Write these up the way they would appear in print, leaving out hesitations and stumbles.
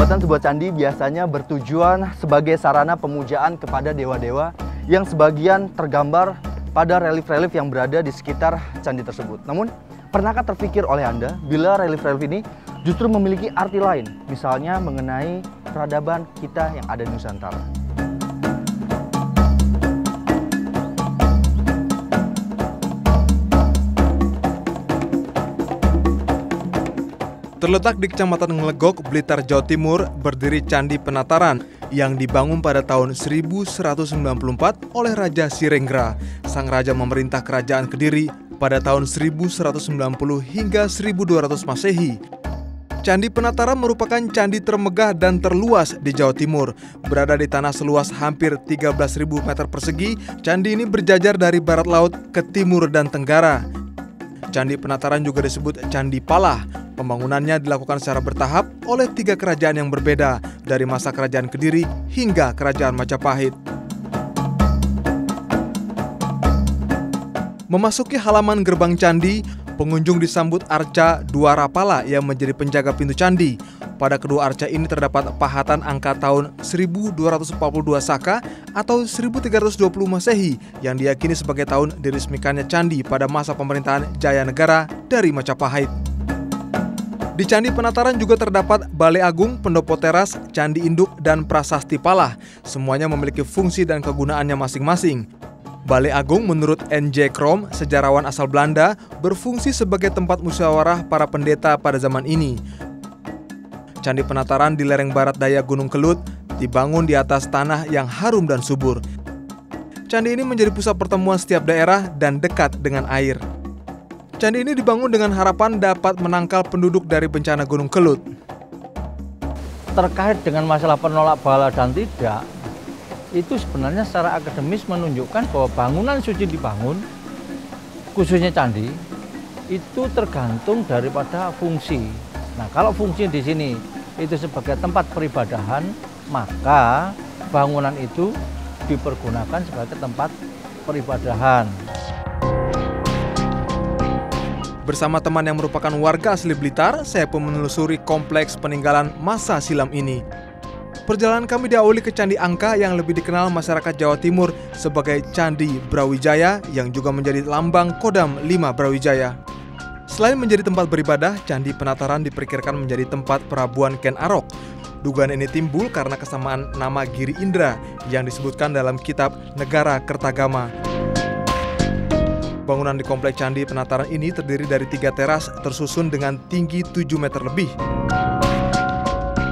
Pembuatan sebuah candi biasanya bertujuan sebagai sarana pemujaan kepada dewa-dewa yang sebagian tergambar pada relief-relief yang berada di sekitar candi tersebut. Namun, pernahkah terpikir oleh Anda bila relief-relief ini justru memiliki arti lain, misalnya mengenai peradaban kita yang ada di Nusantara? Terletak di Kecamatan Nglegok, Blitar, Jawa Timur, berdiri Candi Penataran yang dibangun pada tahun 1194 oleh Raja Sirenggra. Sang raja memerintah kerajaan Kediri pada tahun 1190 hingga 1200 Masehi. Candi Penataran merupakan candi termegah dan terluas di Jawa Timur. Berada di tanah seluas hampir 13.000 meter persegi, candi ini berjajar dari barat laut ke timur dan tenggara. Candi Penataran juga disebut Candi Palah. Pembangunannya dilakukan secara bertahap oleh 3 kerajaan yang berbeda dari masa Kerajaan Kediri hingga Kerajaan Majapahit. Memasuki halaman gerbang candi, pengunjung disambut arca dua rapala yang menjadi penjaga pintu candi. Pada kedua arca ini terdapat pahatan angka tahun 1242 Saka atau 1320 Masehi yang diyakini sebagai tahun diresmikannya candi pada masa pemerintahan Jayanegara dari Majapahit. Di Candi Penataran juga terdapat Balai Agung, Pendopo Teras, Candi Induk, dan Prasasti Palah. Semuanya memiliki fungsi dan kegunaannya masing-masing. Balai Agung menurut N.J. Krom, sejarawan asal Belanda, berfungsi sebagai tempat musyawarah para pendeta pada zaman ini. Candi Penataran di lereng barat daya Gunung Kelut dibangun di atas tanah yang harum dan subur. Candi ini menjadi pusat pertemuan setiap daerah dan dekat dengan air. Candi ini dibangun dengan harapan dapat menangkal penduduk dari bencana Gunung Kelut. Terkait dengan masalah penolak bala dan tidak, itu sebenarnya secara akademis menunjukkan bahwa bangunan suci dibangun, khususnya candi, itu tergantung daripada fungsi. Nah, kalau fungsi di sini itu sebagai tempat peribadahan, maka bangunan itu dipergunakan sebagai tempat peribadahan. Bersama teman yang merupakan warga asli Blitar, saya pun menelusuri kompleks peninggalan masa silam ini. Perjalanan kami diawali ke Candi Angka yang lebih dikenal masyarakat Jawa Timur sebagai Candi Brawijaya yang juga menjadi lambang Kodam 5 Brawijaya. Selain menjadi tempat beribadah, Candi Penataran diperkirakan menjadi tempat perabuan Ken Arok. Dugaan ini timbul karena kesamaan nama Giri Indra yang disebutkan dalam kitab Negara Kertagama. Bangunan di kompleks Candi Penataran ini terdiri dari 3 teras tersusun dengan tinggi 7 meter lebih.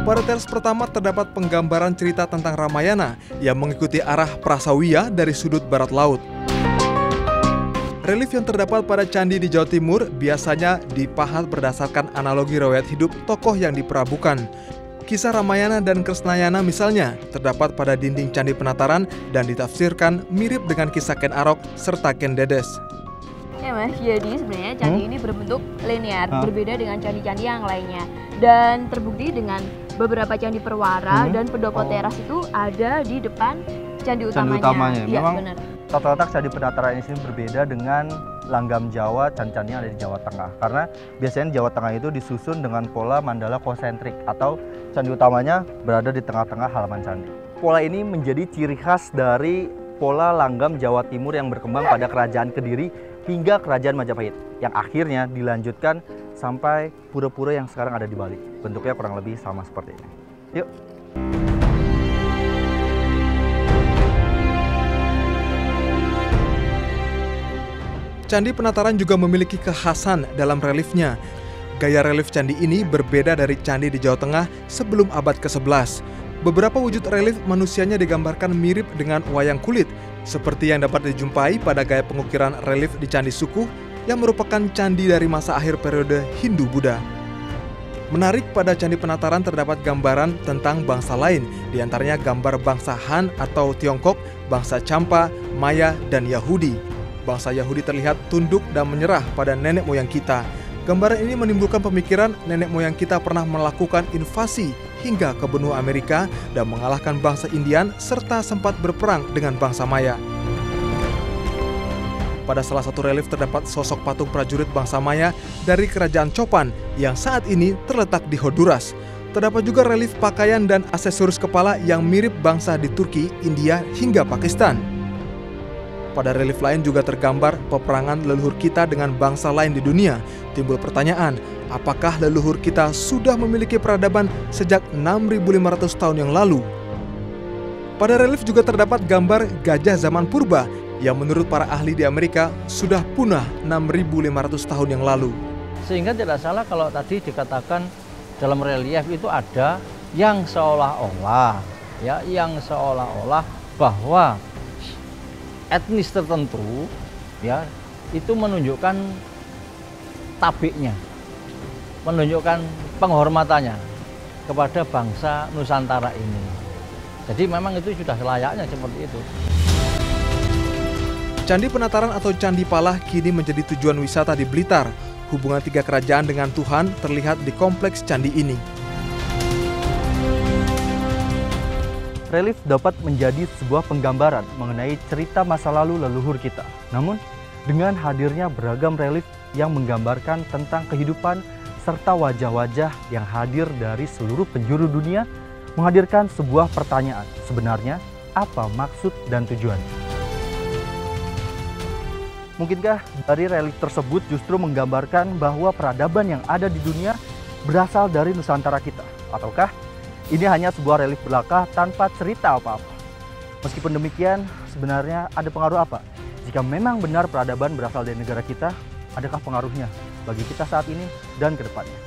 Pada teras pertama terdapat penggambaran cerita tentang Ramayana yang mengikuti arah Prasawiya dari sudut barat laut. Relief yang terdapat pada candi di Jawa Timur biasanya dipahat berdasarkan analogi riwayat hidup tokoh yang diperabukan. Kisah Ramayana dan Kresnayana misalnya terdapat pada dinding Candi Penataran dan ditafsirkan mirip dengan kisah Ken Arok serta Ken Dedes. Ya Mas, jadi sebenarnya candi ini berbentuk linear, berbeda dengan candi-candi yang lainnya. Dan terbukti dengan beberapa candi perwara dan pendopo teras itu ada di depan candi utamanya. Ya, memang benar. Tata letak Candi Penataran ini berbeda dengan langgam Jawa, candi-candi yang ada di Jawa Tengah. Karena biasanya Jawa Tengah itu disusun dengan pola mandala konsentrik atau candi utamanya berada di tengah-tengah halaman candi. Pola ini menjadi ciri khas dari pola langgam Jawa Timur yang berkembang pada Kerajaan Kediri hingga Kerajaan Majapahit, yang akhirnya dilanjutkan sampai pura-pura yang sekarang ada di Bali. Bentuknya kurang lebih sama seperti ini. Yuk. Candi Penataran juga memiliki kekhasan dalam reliefnya. Gaya relief candi ini berbeda dari candi di Jawa Tengah sebelum abad ke-11. Beberapa wujud relief manusianya digambarkan mirip dengan wayang kulit, seperti yang dapat dijumpai pada gaya pengukiran relief di Candi Sukuh yang merupakan candi dari masa akhir periode Hindu-Buddha. Menarik, pada Candi Penataran terdapat gambaran tentang bangsa lain, diantaranya gambar bangsa Han atau Tiongkok, bangsa Champa, Maya, dan Yahudi. Bangsa Yahudi terlihat tunduk dan menyerah pada nenek moyang kita. Gambaran ini menimbulkan pemikiran nenek moyang kita pernah melakukan invasi hingga ke benua Amerika dan mengalahkan bangsa Indian serta sempat berperang dengan bangsa Maya. Pada salah satu relief terdapat sosok patung prajurit bangsa Maya dari kerajaan Copan yang saat ini terletak di Honduras. Terdapat juga relief pakaian dan aksesoris kepala yang mirip bangsa di Turki, India, hingga Pakistan. Pada relief lain juga tergambar peperangan leluhur kita dengan bangsa lain di dunia. Timbul pertanyaan, apakah leluhur kita sudah memiliki peradaban sejak 6.500 tahun yang lalu? Pada relief juga terdapat gambar gajah zaman purba yang menurut para ahli di Amerika sudah punah 6.500 tahun yang lalu. Sehingga tidak salah kalau tadi dikatakan dalam relief itu ada yang seolah-olah bahwa etnis tertentu ya itu menunjukkan tabiknya, menunjukkan penghormatannya kepada bangsa Nusantara ini. Jadi memang itu sudah selayaknya seperti itu. Candi Penataran atau Candi Palah kini menjadi tujuan wisata di Blitar. Hubungan tiga kerajaan dengan Tuhan terlihat di kompleks candi ini. Relief dapat menjadi sebuah penggambaran mengenai cerita masa lalu leluhur kita. Namun, dengan hadirnya beragam relief yang menggambarkan tentang kehidupan serta wajah-wajah yang hadir dari seluruh penjuru dunia, menghadirkan sebuah pertanyaan, sebenarnya apa maksud dan tujuan? Mungkinkah dari relief tersebut justru menggambarkan bahwa peradaban yang ada di dunia berasal dari Nusantara kita? Ataukah ini hanya sebuah relief belaka tanpa cerita apa-apa? Meskipun demikian, sebenarnya ada pengaruh apa? Jika memang benar peradaban berasal dari negara kita, adakah pengaruhnya bagi kita saat ini dan ke depannya?